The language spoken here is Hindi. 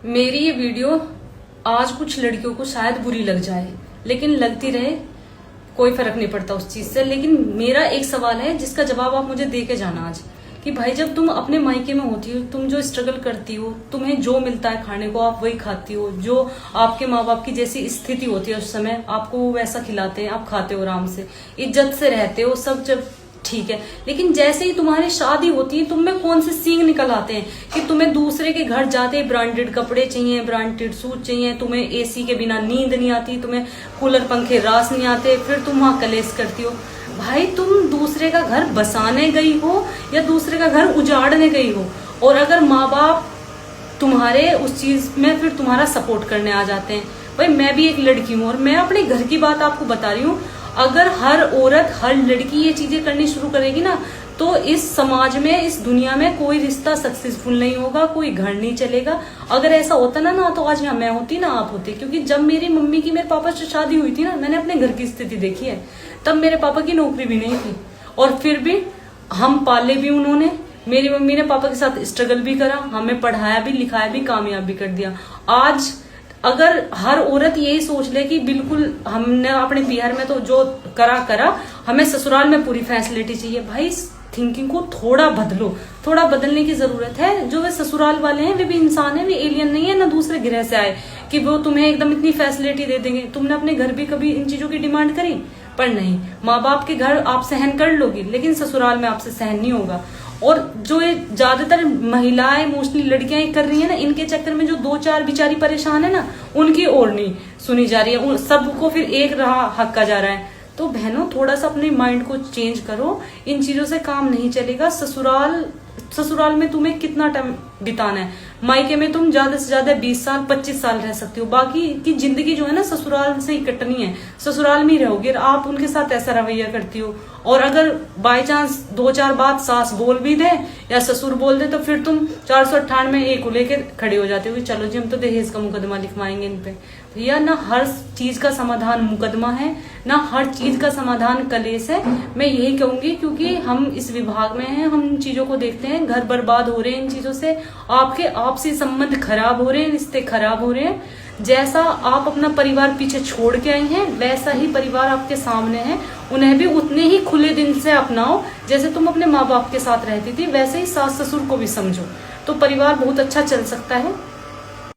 मेरी ये वीडियो आज कुछ लड़कियों को शायद बुरी लग जाए, लेकिन लगती रहे, कोई फर्क नहीं पड़ता उस चीज से। लेकिन मेरा एक सवाल है जिसका जवाब आप मुझे दे के जाना आज, कि भाई जब तुम अपने मायके में होती हो, तुम जो स्ट्रगल करती हो, तुम्हें जो मिलता है खाने को आप वही खाती हो, जो आपके माँ बाप की जैसी स्थिति होती है उस समय आपको वो वैसा खिलाते हैं, आप खाते हो आराम से, इज्जत से रहते हो, सब जब ठीक है। लेकिन जैसे ही तुम्हारी शादी होती है, तुम में कौन से सींग निकल आते हैं कि तुम्हें दूसरे के घर जाते ही ब्रांडेड कपड़े चाहिए, ब्रांडेड सूट चाहिए, तुम्हें एसी के बिना नींद नहीं आती, तुम्हें कूलर पंखे रास नहीं आते, फिर तुम वहां कलेश करती हो। भाई तुम दूसरे का घर बसाने गई हो या दूसरे का घर उजाड़ने गई हो, और अगर माँ बाप तुम्हारे उस चीज में फिर तुम्हारा सपोर्ट करने आ जाते हैं। भाई मैं भी एक लड़की हूँ और मैं अपने घर की बात आपको बता रही हूँ। अगर हर औरत, हर लड़की ये चीजें करनी शुरू करेगी ना, तो इस समाज में, इस दुनिया में कोई रिश्ता सक्सेसफुल नहीं होगा, कोई घर नहीं चलेगा। अगर ऐसा होता ना तो आज यहाँ मैं होती ना आप होते। क्योंकि जब मेरी मम्मी की मेरे पापा से शादी हुई थी ना, मैंने अपने घर की स्थिति देखी है। तब मेरे पापा की नौकरी भी नहीं थी और फिर भी हम पाले भी उन्होंने। मेरी मम्मी ने पापा के साथ स्ट्रगल भी करा, हमें पढ़ाया भी, लिखाया भी, कामयाब भी कर दिया। आज अगर हर औरत यही सोच ले कि बिल्कुल हमने अपने बिहार में तो जो करा, हमें ससुराल में पूरी फैसिलिटी चाहिए, भाई थिंकिंग को थोड़ा बदलो, थोड़ा बदलने की जरूरत है। जो वे ससुराल वाले हैं वे भी इंसान है, वे एलियन नहीं है, ना दूसरे ग्रह से आए कि वो तुम्हें एकदम इतनी फैसिलिटी दे देंगे। तुमने अपने घर भी कभी इन चीजों की डिमांड करी? पर नहीं। माँ बाप के घर आप सहन कर लोगी, लेकिन ससुराल में आपसे सहन नहीं होगा। और जो ये ज्यादातर महिलाएं, मोस्टली लड़कियां कर रही है ना, इनके चक्कर में जो दो चार बेचारी परेशान है ना, उनकी और नहीं सुनी जा रही है, सबको फिर एक राह हक्का जा रहा है। तो बहनों थोड़ा सा अपने माइंड को चेंज करो, इन चीजों से काम नहीं चलेगा। ससुराल में तुम्हें कितना टाइम बिताना है, मायके में तुम ज्यादा से ज्यादा 20 साल 25 साल रह सकती हो, बाकी की जिंदगी जो है ना ससुराल से ही कटनी है, ससुराल में ही रहोगे। आप उनके साथ ऐसा रवैया करती हो, और अगर बाय चांस दो चार बात सास बोल भी दे या ससुर बोल दे, तो फिर तुम 498 एक को लेकर खड़े हो जाते हो कि चलो जी हम तो दहेज का मुकदमा लिखवाएंगे इन पे। भैया ना हर चीज का समाधान मुकदमा है, ना हर चीज का समाधान कलेश है। मैं यही कहूंगी, क्योंकि हम इस विभाग में हैं, हम इन चीजों को देखते हैं, घर बर्बाद हो रहे हैं इन चीजों से, आपके आपसी संबंध खराब हो रहे हैं, रिश्ते खराब हो रहे हैं। जैसा आप अपना परिवार पीछे छोड़ के आई हैं, वैसा ही परिवार आपके सामने है, उन्हें भी उतने ही खुले दिल से अपनाओ जैसे तुम अपने माँ बाप के साथ रहती थी, वैसे ही सास ससुर को भी समझो, तो परिवार बहुत अच्छा चल सकता है।